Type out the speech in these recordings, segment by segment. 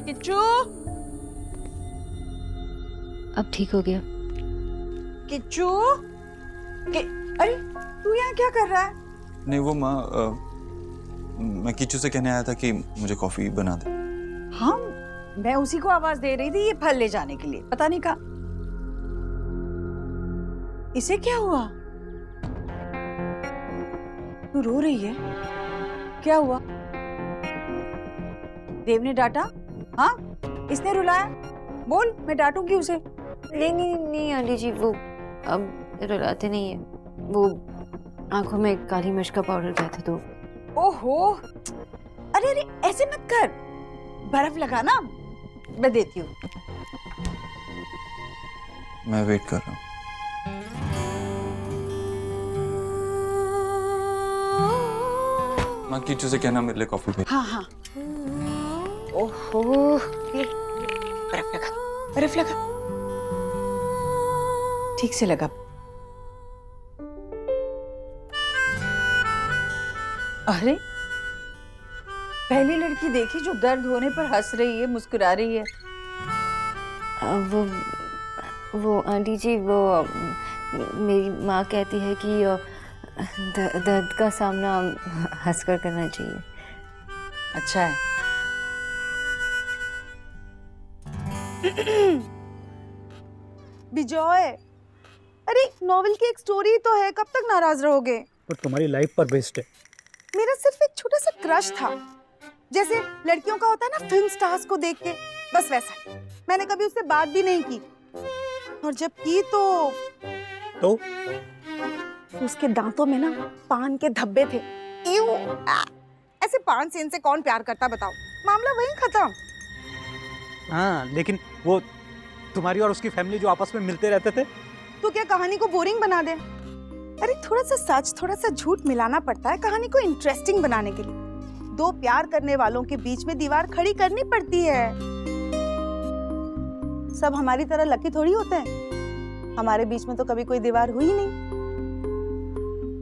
किच्चू, अब ठीक हो गया। किच्चू, अरे तू यहाँ क्या कर रहा है? नहीं वो माँ, मैं किच्चू से कहने आया था कि मुझे कॉफी बना दे। हाँ, मैं उसी को आवाज दे रही थी ये फल ले जाने के लिए, पता नहीं कहा। इसे क्या हुआ? तू रो रही है? क्या हुआ? देव ने डांटा? हाँ, इसने रुलाया? बोल, मैं डांटूंगी उसे। नहीं नहीं नहीं आंटी जी, वो अब रुलाते नहीं है। वो आंखों में काली मिर्च का पाउडर गया था तो। ओहो, अरे अरे ऐसे मत कर, बर्फ लगा ना, मैं देती हूँ। मैं वेट कर रहा हूँ। माँ किच्चू से कहना मेरे लिए कॉफी भेज। हाँ हाँ। ओहो, ये बर्फ लगा, बर्फ लगा, ठीक से लगा। अरे पहली लड़की देखी जो दर्द होने पर हंस रही है, मुस्कुरा रही है। वो आंटी जी, वो मेरी माँ कहती है कि दर्द का सामना हंसकर करना चाहिए। अच्छा है। बिजॉय, अरे नॉवेल की एक स्टोरी तो है, कब तक नाराज रहोगे? पर तुम्हारी लाइफ पर बेस्ड है। मेरा सिर्फ एक छोटा सा क्रश था, जैसे लड़कियों का होता है ना फिल्म स्टार्स को देख के, बस वैसा। मैंने कभी उससे बात भी नहीं की, और जब की तो उसके दांतों में ना पान के धब्बे थे। ऐसे पान सेन से कौन प्यार करता बताओ? मामला वहीं खत्म। हाँ, लेकिन वो तुम्हारी और उसकी फैमिली जो आपस में मिलते रहते थे। तो क्या कहानी को बोरिंग बना दे? अरे थोड़ा सा सच, थोड़ा सा झूठ मिलाना पड़ता है कहानी को इंटरेस्टिंग बनाने के लिए। दो प्यार करने वालों के बीच में दीवार खड़ी करनी पड़ती है। सब हमारी तरह लकी थोड़ी होते हैं, हमारे बीच में तो कभी कोई दीवार हुई नहीं।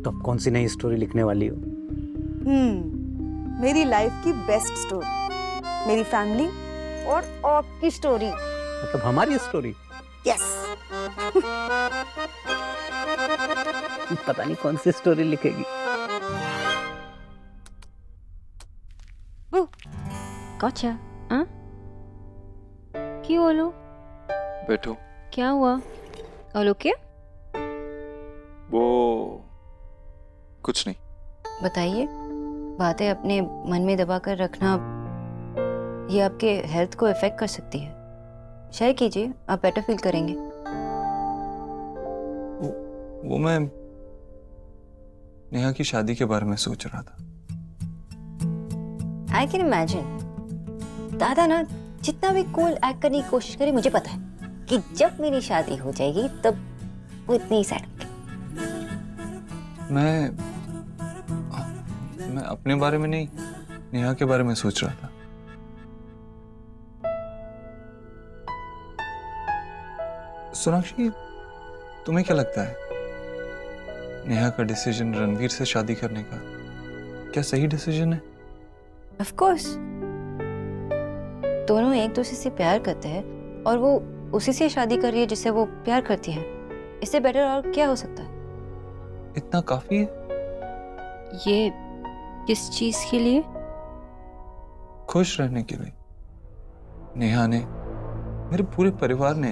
तो अब कौन सी नई स्टोरी लिखने वाली हो? मेरी लाइफ की बेस्ट स्टोरी, मेरी फैमिली और आपकी स्टोरी। मतलब हमारी स्टोरी? यस। पता नहीं कौन सी स्टोरी लिखेगी। गॉचा, हाँ? क्यों बोलो? बैठो। क्या हुआ? All okay? वो कुछ नहीं। बताइए। बातें अपने मन में दबा कर रखना ये आपके हेल्थ को इफेक्ट कर सकती है। शेयर कीजिए, आप बेटर फील करेंगे। वो मैं नेहा की शादी के बारे में सोच रहा था। I can imagine. दादा ना जितना भी कूल एक्ट करने की कोशिश करे, मुझे पता है कि जब मेरी शादी हो जाएगी तब वो इतनी ही सैड होगी। मैं अपने बारे में नहीं, नेहा के बारे में सोच रहा था। सोनाक्षी, तुम्हें क्या लगता है नेहा का डिसीजन रणवीर से शादी करने का क्या सही डिसीजन है? ऑफ कोर्स, दोनों एक दूसरे से प्यार करते हैं और वो उसी से शादी कर रही है जिससे वो प्यार करती है। इससे बेटर और क्या हो सकता है? इतना काफी है। ये किस चीज के लिए? खुश रहने के लिए। नेहा ने, मेरे पूरे परिवार ने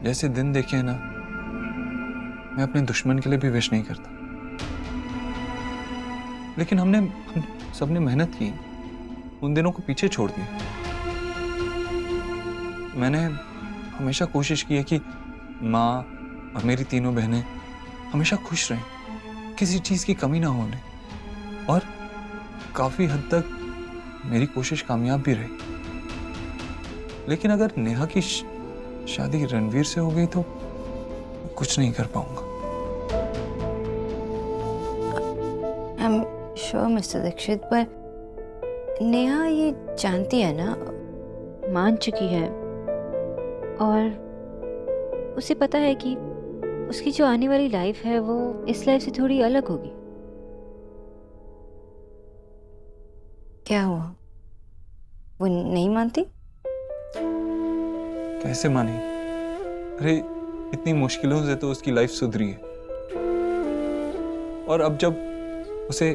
जैसे दिन देखे हैं ना, मैं अपने दुश्मन के लिए भी विश नहीं करता। लेकिन हम सबने मेहनत की, उन दिनों को पीछे छोड़ दिया। मैंने हमेशा कोशिश की है कि माँ और मेरी तीनों बहनें हमेशा खुश रहें, किसी चीज की कमी ना होने, और काफी हद तक मेरी कोशिश कामयाब भी रही। लेकिन अगर नेहा की शादी रणवीर से हो गई तो कुछ नहीं कर पाऊंगा। I am sure mister Dikshit, पर नेहा ये जानती है ना, मान चुकी है, और उसे पता है कि उसकी जो आने वाली लाइफ है वो इस लाइफ से थोड़ी अलग होगी। क्या हुआ? वो नहीं मानती? कैसे माने? अरे इतनी मुश्किलों से तो उसकी लाइफ सुधरी है, और अब जब उसे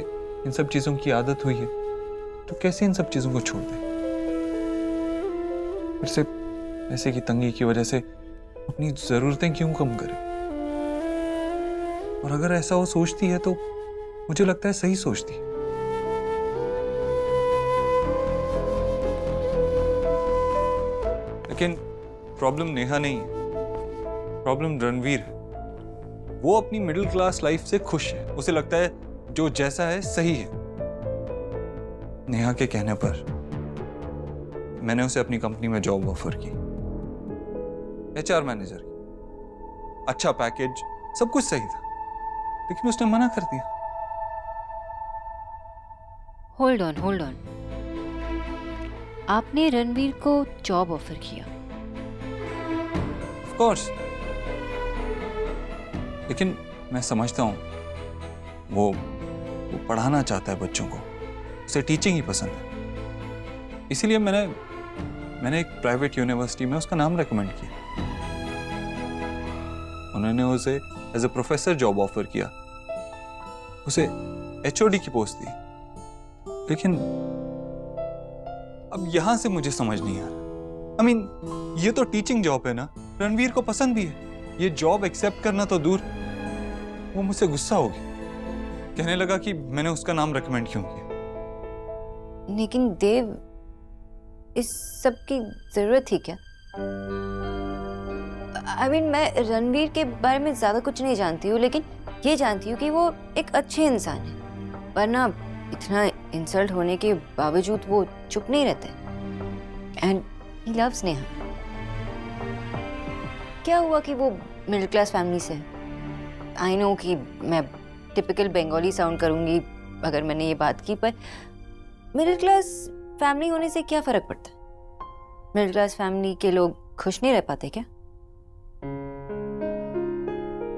इन सब चीजों की आदत हुई है तो कैसे इन सब चीजों को छोड़ दे? फिर से पैसे की तंगी की वजह से अपनी जरूरतें क्यों कम करे? और अगर ऐसा वो सोचती है तो मुझे लगता है सही सोचती है। लेकिन प्रॉब्लम नेहा नहीं है, प्रॉब्लम रणवीर है। वो अपनी मिडिल क्लास लाइफ से खुश है, उसे लगता है जो जैसा है सही है। नेहा के कहने पर मैंने उसे अपनी कंपनी में जॉब ऑफर की, HR मैनेजर की। अच्छा पैकेज, सब कुछ सही था, लेकिन उसने मना कर दिया। Hold on. आपने रणवीर को जॉब ऑफर किया? ऑफ कोर्स, लेकिन मैं समझता हूं वो पढ़ाना चाहता है बच्चों को, उसे टीचिंग ही पसंद है। इसीलिए मैंने एक प्राइवेट यूनिवर्सिटी में उसका नाम रेकमेंड किया। उन्होंने उसे as a professor job offer किया, उसे HOD की पोस्ट दी। लेकिन अब यहां से मुझे समझ नहीं आ रहा। I mean, ये तो टीचिंग जॉब है ना, रणवीर को पसंद भी है। ये जॉब एक्सेप्ट करना तो दूर, वो मुझसे गुस्सा हो गया, कहने लगा कि मैंने उसका नाम रेकमेंड क्यों किया। लेकिन देव, इस सब की जरूरत थी क्या? I mean, मैं रणवीर के बारे में ज्यादा कुछ नहीं जानती हूँ, लेकिन ये जानती हूँ कि वो एक अच्छे इंसान है। वरना इतना इंसल्ट होने के बावजूद वो चुप नहीं रहते। And he loves Neha. क्या हुआ कि वो मिडिल क्लास फैमिली से है। आई नो कि मैं टिपिकल बंगाली साउंड करूंगी अगर मैंने ये बात की, पर मिडिल क्लास फैमिली होने से क्या फर्क पड़ता है? मिडिल क्लास फैमिली के लोग खुश नहीं रह पाते क्या?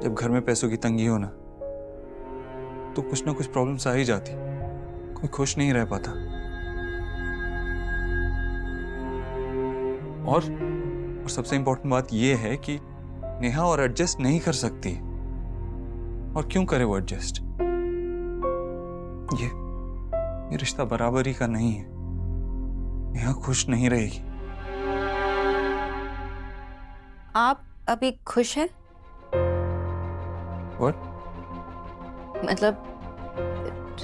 जब घर में पैसों की तंगी हो ना, तो कुछ ना कुछ प्रॉब्लम्स आ ही जाती, कोई खुश नहीं रह पाता। और सबसे इंपॉर्टेंट बात यह है कि नेहा और एडजस्ट नहीं कर सकती। और क्यों करे वो एडजस्ट? ये रिश्ता बराबरी का नहीं है। नेहा खुश नहीं रहेगी। आप अभी खुश हैं? What? मतलब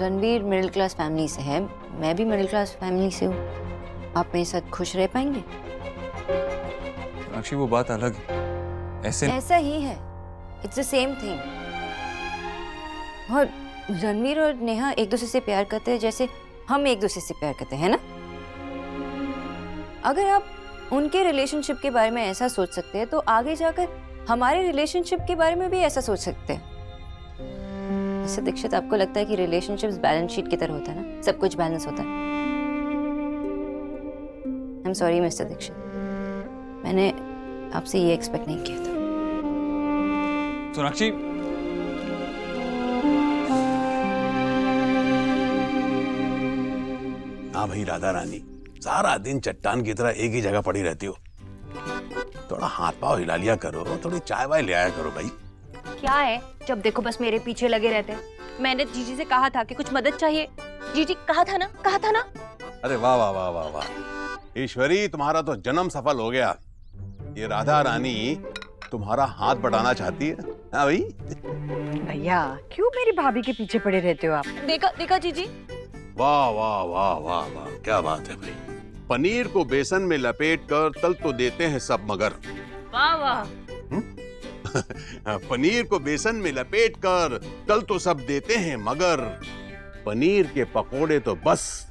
रणवीर मिडिल क्लास फैमिली से है, मैं भी मिडिल क्लास फैमिली से हूँ। आप मेरे साथ खुश रह पाएंगे? साक्षी, वो बात अलग है। ऐसा ही है, इट्स द सेम थिंग। और रणवीर और नेहा एक दूसरे से प्यार करते हैं जैसे हम एक दूसरे से प्यार करते हैं ना। अगर आप उनके रिलेशनशिप के बारे में ऐसा सोच सकते हैं तो आगे जाकर हमारे रिलेशनशिप के बारे में भी ऐसा सोच सकते हैं। जैसे दीक्षित, आपको लगता है कि रिलेशनशिप्स बैलेंस शीट की तरह होता है ना, सब कुछ बैलेंस होता है। I am sorry mister Dikshit, मैंने आपसे ये एक्सपेक्ट नहीं किया था। सोनाक्षी, हाँ भाई राधा रानी, सारा दिन चट्टान की तरह एक ही जगह पड़ी रहती हो। थोड़ा हाथ पांव हिला लिया करो, थोड़ी चाय वाय ले आया करो भाई। क्या है, जब देखो बस मेरे पीछे लगे रहते हैं। मैंने जीजी से कहा था कि कुछ मदद चाहिए। जीजी कहा था ना। अरे वाह वाह वाह वाह वाह, ईश्वरी तुम्हारा तो जन्म सफल हो गया। ये राधा रानी तुम्हारा हाथ बटाना चाहती है। हाँ भाई। भैया, क्यों मेरी भाभी के पीछे पड़े रहते हो आप? देखा जीजी। वाह वाह वाह वाह वाह, क्या बात है भाई। पनीर को बेसन में लपेट कर तल तो देते हैं सब मगर। वाह वाह। पनीर को बेसन में लपेट कर तल तो सब देते हैं मगर पनीर के पकोड़े तो बस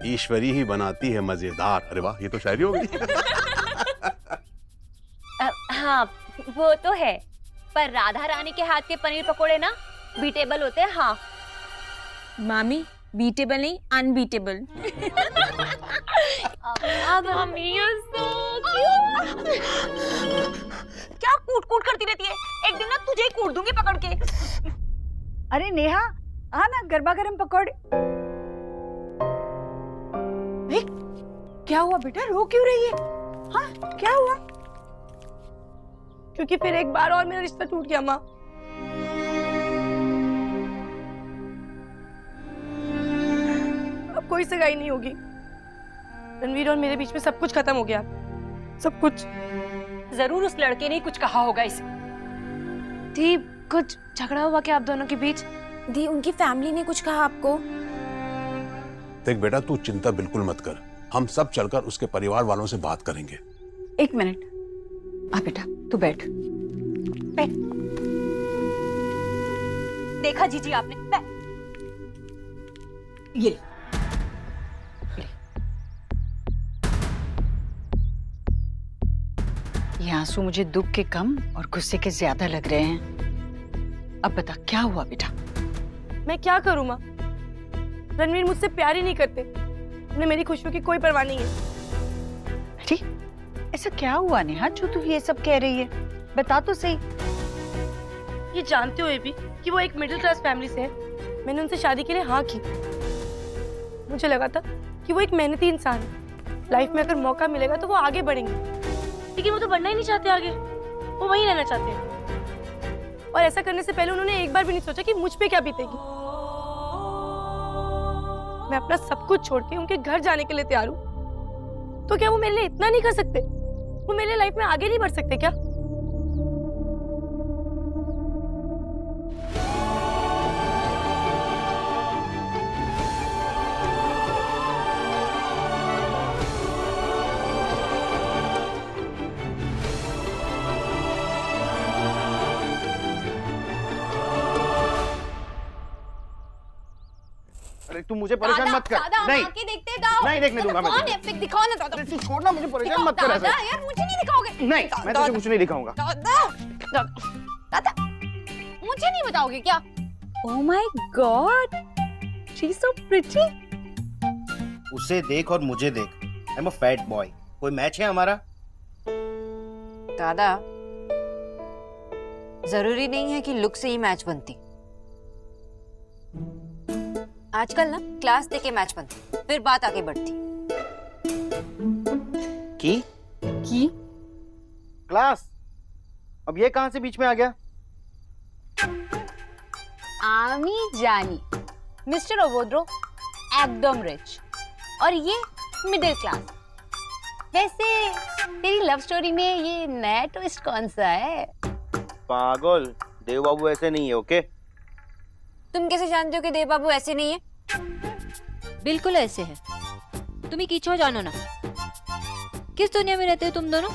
ईश्वरी ही बनाती है मजेदार। अरे वाह, ये तो शायरी हो गई। हाँ वो तो है, पर राधा रानी के हाथ के पनीर पकोड़े ना बीटेबल होते हैं। हाँ मामी, बीटेबल नहीं अनबीटेबल। क्या कूट करती रहती है, एक दिन ना तुझे ही कूट दूंगी पकड़ के। अरे नेहा, आ ना गरबा गरम पकौड़े। क्या हुआ बेटा, रो क्यों रही है? हाँ, क्या हुआ? क्योंकि फिर एक बार और मेरा रिश्ता टूट गया माँ। अब कोई सगाई नहीं होगी। रणवीर और मेरे बीच में सब कुछ खत्म हो गया, सब कुछ। जरूर उस लड़के ने कुछ कहा होगा इसे। दी, कुछ झगड़ा हुआ क्या आप दोनों के बीच? दी, उनकी फैमिली ने कुछ कहा आपको? देख बेटा, तू चिंता बिल्कुल मत कर, हम सब चलकर उसके परिवार वालों से बात करेंगे। एक मिनट, आ बेटा तू बैठ। देखा जीजी आपने? ये ले। ये आंसू मुझे दुख के कम और गुस्से के ज्यादा लग रहे हैं। अब बता क्या हुआ बेटा? मैं क्या करूँ माँ? रणवीर मुझसे प्यार ही नहीं करते, उन्हें मेरी खुशियों की कोई परवाह नहीं है। अरे ऐसा क्या हुआ नेहा जो तू ये सब कह रही है? बता तो सही। ये जानते हुए भी कि वो एक मिडिल क्लास फैमिली से है, मैंने उनसे शादी के लिए हाँ की। मुझे लगा था कि वो एक मेहनती इंसान है, लाइफ में अगर मौका मिलेगा तो वो आगे बढ़ेंगे, लेकिन वो तो बढ़ना ही नहीं चाहते आगे, वो वहीं रहना चाहते हैं। और ऐसा करने से पहले उन्होंने एक बार भी नहीं सोचा कि मुझ पे क्या बीतेगी। मैं अपना सब कुछ छोड़ के उनके घर जाने के लिए तैयार हूँ, तो क्या वो मेरे लिए इतना नहीं कर सकते? वो मेरे लाइफ में आगे नहीं बढ़ सकते क्या? अरे तू मुझे परेशान मत कर। नहीं देखते दादा, नहीं देखने दूंगा मैं तुझे। नेटफ्लिक्स दिखाओ ना दादा। तू छोड़ना, मुझे परेशान मत कर ऐसे। दादा यार, मुझे नहीं दिखाओगे? नहीं, मैं तुझे कुछ नहीं दिखाऊंगा। दादा, मुझे नहीं बताओगे क्या? Oh my God, she is so pretty. उसे देख और मुझे देख। I am a fat boy. कोई मैच है हमारा? दादा, जरूरी नहीं है कि लुक से ही मैच बनती। आजकल ना क्लास देके मैच बनती, फिर बात आगे बढ़ती। की क्लास? अब ये कहां से बीच में आ गया? आमी जानी, मिस्टर ओवोद्रो एकदम रिच और ये मिडिल क्लास। वैसे तेरी लव स्टोरी में ये नया ट्विस्ट कौन सा है? पागल, देव बाबू ऐसे नहीं है। ओके, तुम कैसे जानते हो कि देव बाबू ऐसे नहीं है? बिल्कुल ऐसे है। तुम ही कीचो जानो ना, किस दुनिया में रहते हो तुम दोनों?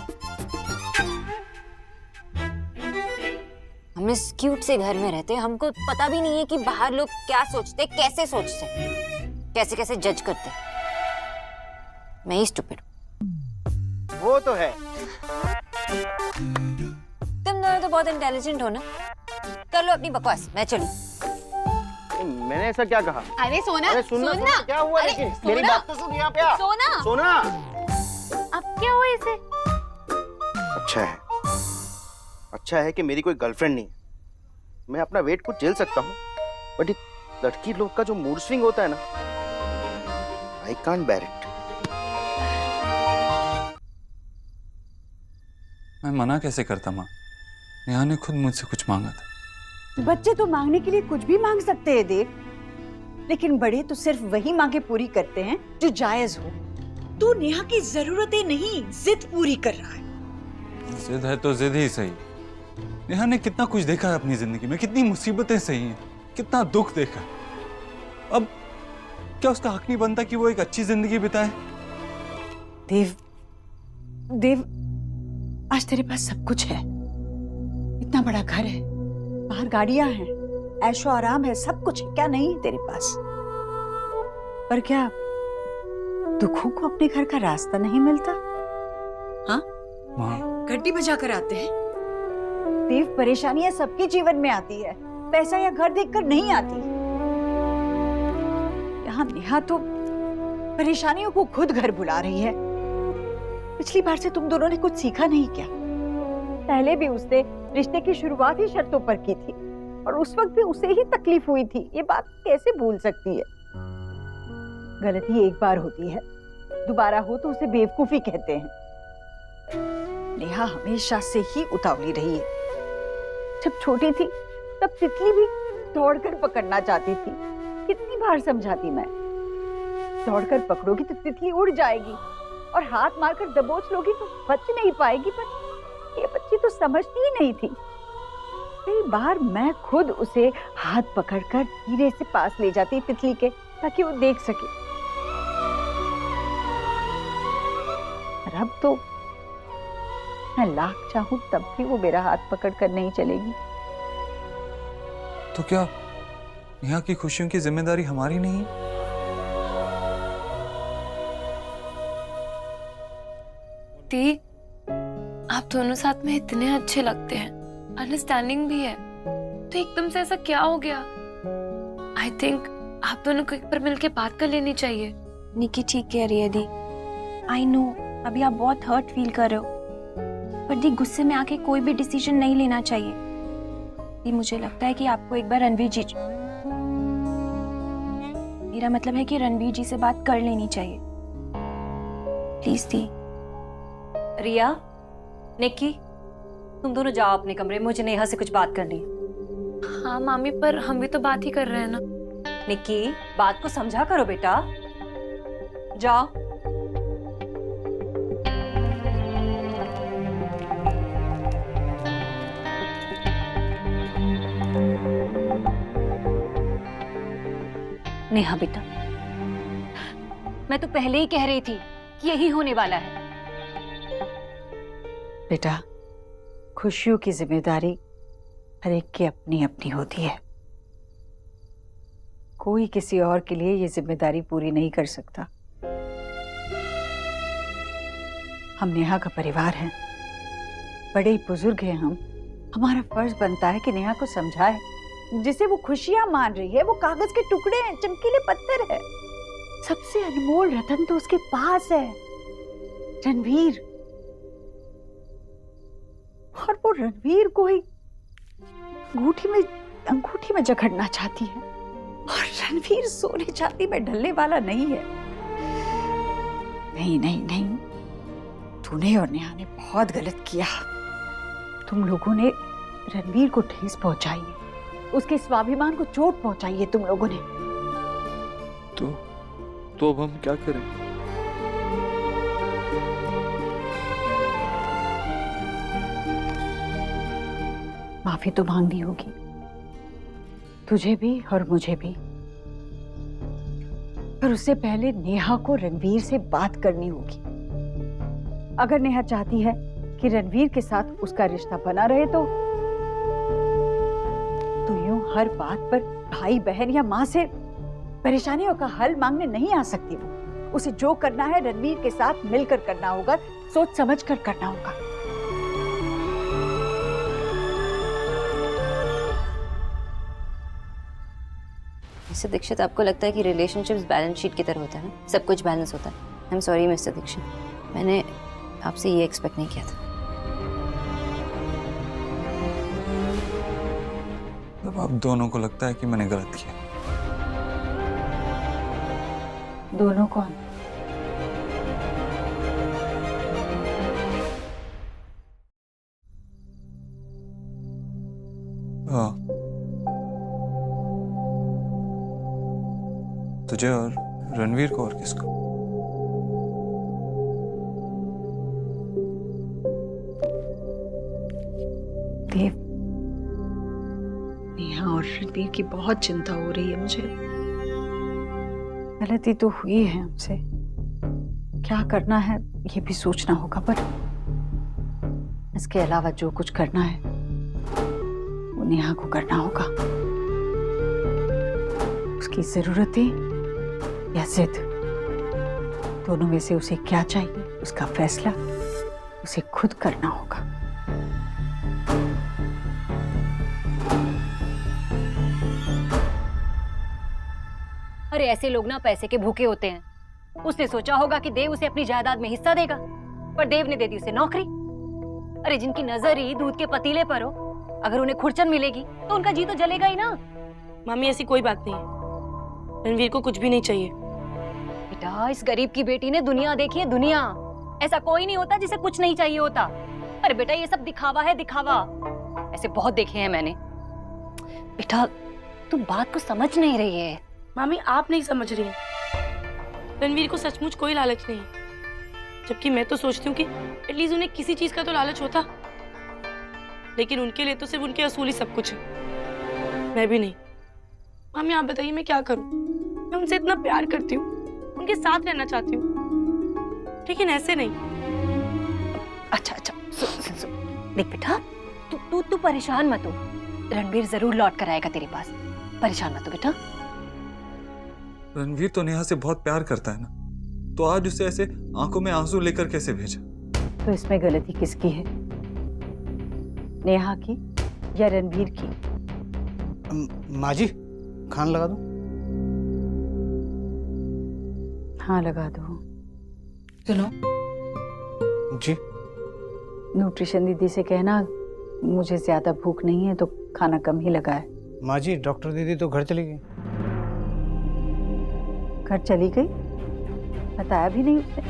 हम इस क्यूट से घर में रहते हैं, हमको पता भी नहीं है कि बाहर लोग क्या सोचते, कैसे सोचते, कैसे कैसे जज करते। मैं ही स्टूपिड। वो तो है। तुम दोनों तो बहुत इंटेलिजेंट हो ना। कर लो अपनी बकवास, मैं चली। मैंने ऐसा क्या कहा? अरे सोना, अरे सुनना, क्या हुआ? अरे लेकिन सोना, मेरी बात तो सुन। यहाँ पे आ। सोना, अब क्या हुआ इसे? अच्छा है कि मेरी कोई गर्लफ्रेंड नहीं है। मैं अपना वेट कुछ झेल सकता हूँ, बट ये लड़की लोग का जो मूड स्विंग होता है ना, आई कांट बेयर इट। मैं मना कैसे करता माँ? नेहा ने खुद मुझसे कुछ मांगा था। बच्चे तो मांगने के लिए कुछ भी मांग सकते हैं देव, लेकिन बड़े तो सिर्फ वही मांगे पूरी करते हैं जो जायज हो। तू नेहा की जरूरतें नहीं, जिद पूरी कर रहा है। जिद है तो जिद ही सही। नेहा ने कितना कुछ देखा है अपनी जिंदगी में, कितनी मुसीबतें सही हैं, कितना दुख देखा। अब क्या उसका हक नहीं बनता कि वो एक अच्छी जिंदगी बिताए? देव, आज तेरे पास सब कुछ है। इतना बड़ा घर है, बाहर गाड़ियां हैं, ऐशो आराम है, सब कुछ है। क्या नहीं है तेरे पास? पर क्या दुखों को अपने घर का रास्ता नहीं मिलता? हाँ, घंटी बजा कर आते हैं। देव, परेशानियां सबके जीवन में आती है, पैसा या घर देखकर नहीं आती। यहाँ नेहा तो परेशानियों को खुद घर बुला रही है। पिछली बार से तुम दोनों ने कुछ सीखा नहीं क्या? पहले भी उसने रिश्ते की शुरुआत ही शर्तों पर की थी और उस वक्त भी उसे ही तकलीफ हुई थी। ये बात कैसे भूल सकती है? गलती एक बार होती है, दोबारा हो तो उसे बेवकूफी कहते हैं। नेहा हमेशा से ही उतावली रही है। जब छोटी थी तब तितली भी दौड़कर पकड़ना चाहती थी। कितनी बार समझाती मैं, दौड़कर पकड़ोगी तो तितली उड़ जाएगी और हाथ मारकर दबोच लोगी तो बच नहीं पाएगी। पर ये बच्ची तो समझती ही नहीं थी। कई बार मैं खुद उसे हाथ पकड़कर धीरे से पास ले जाती तितली के, ताकि वो देख सके। और अब तो मैं लाख चाहूं तब भी वो मेरा हाथ पकड़कर नहीं चलेगी। तो क्या यहाँ की खुशियों की जिम्मेदारी हमारी नहीं? दी, आप दोनों साथ में इतने अच्छे लगते हैं, अंडरस्टैंडिंग भी है, तो एकदम से ऐसा क्या हो गया? आई थिंक आप दोनों को एक बार मिलके बात कर लेनी चाहिए। निकी ठीक कह रही है दी। आई नो अभी आप बहुत हर्ट फील कर रहे हो, पर दी गुस्से में आके कोई भी डिसीजन नहीं लेना चाहिए। दी मुझे लगता है कि आपको एक बार रणवीर जी, मेरा मतलब है कि रणवीर जी से बात कर लेनी चाहिए। प्लीज दी। रिया, निक्की, तुम दोनों जाओ अपने कमरे में, मुझे नेहा से कुछ बात करनी है। हाँ मामी, पर हम भी तो बात ही कर रहे हैं ना। निक्की, बात को समझा करो बेटा, जाओ। नेहा बेटा, मैं तो पहले ही कह रही थी कि यही होने वाला है। बेटा, खुशियों की जिम्मेदारी हर एक की अपनी अपनी होती है। कोई किसी और के लिए ये जिम्मेदारी पूरी नहीं कर सकता। हम नेहा का परिवार हैं, बड़े बुजुर्ग हैं हम। हमारा फर्ज बनता है कि नेहा को समझाए। जिसे वो खुशियां मान रही है वो कागज के टुकड़े हैं, चमकीले पत्थर है। सबसे अनमोल रतन तो उसके पास है, रणवीर। और वो रणवीर को ही अंगूठी में जकड़ना चाहती है। और रणवीर सोने चांदी में ढलने वाला नहीं है। नहीं नहीं नहीं, तूने और नेहा ने बहुत गलत किया। तुम लोगों ने रणवीर को ठेस पहुंचाई है, उसके स्वाभिमान को चोट पहुंचाई है तुम लोगों ने। तो अब हम क्या करें? माफी तो मांगनी होगी, तुझे भी और मुझे भी। पर उससे पहले नेहा को रणवीर से बात करनी होगी। अगर नेहा चाहती है कि रणवीर के साथ उसका रिश्ता बना रहे तो यूं हर बात पर भाई बहन या माँ से परेशानियों का हल मांगने नहीं आ सकती। वो उसे जो करना है रणवीर के साथ मिलकर करना होगा, सोच समझ कर करना होगा। मिस्टर दीक्षित, आपको लगता है कि रिलेशनशिप्स बैलेंस शीट की तरह होता है ना, सब कुछ बैलेंस होता है? I am sorry mister Dikshit, मैंने आपसे ये एक्सपेक्ट नहीं किया था। अब आप दोनों को लगता है कि मैंने गलत किया। दोनों कौन? हाँ, तुझे और रणवीर को, और किसको? देव, नेहा और रणवीर की बहुत चिंता हो रही है मुझे। गलती तो हुई है हमसे, क्या करना है ये भी सोचना होगा। पर इसके अलावा जो कुछ करना है वो नेहा को करना होगा। उसकी जरूरतें या जिद, दोनों में से उसे क्या चाहिए उसका फैसला उसे खुद करना होगा। अरे ऐसे लोग ना पैसे के भूखे होते हैं। उसने सोचा होगा कि देव उसे अपनी जायदाद में हिस्सा देगा, पर देव ने दे दी उसे नौकरी। अरे जिनकी नजर ही दूध के पतीले पर हो, अगर उन्हें खुरचन मिलेगी तो उनका जी तो जलेगा ही ना। मामी, ऐसी कोई बात नहीं है, रणवीर को कुछ भी नहीं चाहिए। बेटा इस गरीब की बेटी ने दुनिया देखी है, दुनिया। ऐसा कोई नहीं होता जिसे कुछ नहीं चाहिए होता। अरे बेटा ये सब दिखावा है, दिखावा। ऐसे बहुत देखे हैं मैंने। बेटा तू बात को समझ नहीं रही है। मामी आप नहीं समझ रही हैं। रणवीर को सचमुच कोई लालच नहीं है, जबकि मैं तो सोचती हूँ कि एटलीस्ट उन्हें किसी चीज का तो लालच होता, लेकिन उनके लिए तो सिर्फ उनके असूल ही सब कुछ है। मैं भी नहीं। मामी आप बताइए मैं क्या करूँ? मैं उनसे इतना प्यार करती हूँ, उनके साथ रहना चाहती हूँ, लेकिन ऐसे नहीं। अच्छा अच्छा सुन। देख बेटा तू परेशान मत हो। रणवीर जरूर लौट कर आएगा तेरे पास, परेशान मत हो बेटा। रणवीर तो नेहा से बहुत प्यार करता है ना, तो आज उसे ऐसे आंखों में आंसू लेकर कैसे भेजा? तो इसमें गलती किसकी है, नेहा की या रणवीर की? माँ जी खाना लगा दो। हाँ लगा दो। सुनो जी न्यूट्रिशन दीदी से कहना मुझे ज्यादा भूख नहीं है तो खाना कम ही लगाए। माँ जी डॉक्टर दीदी तो घर चली गई। घर चली गई? बताया भी नहीं उसने।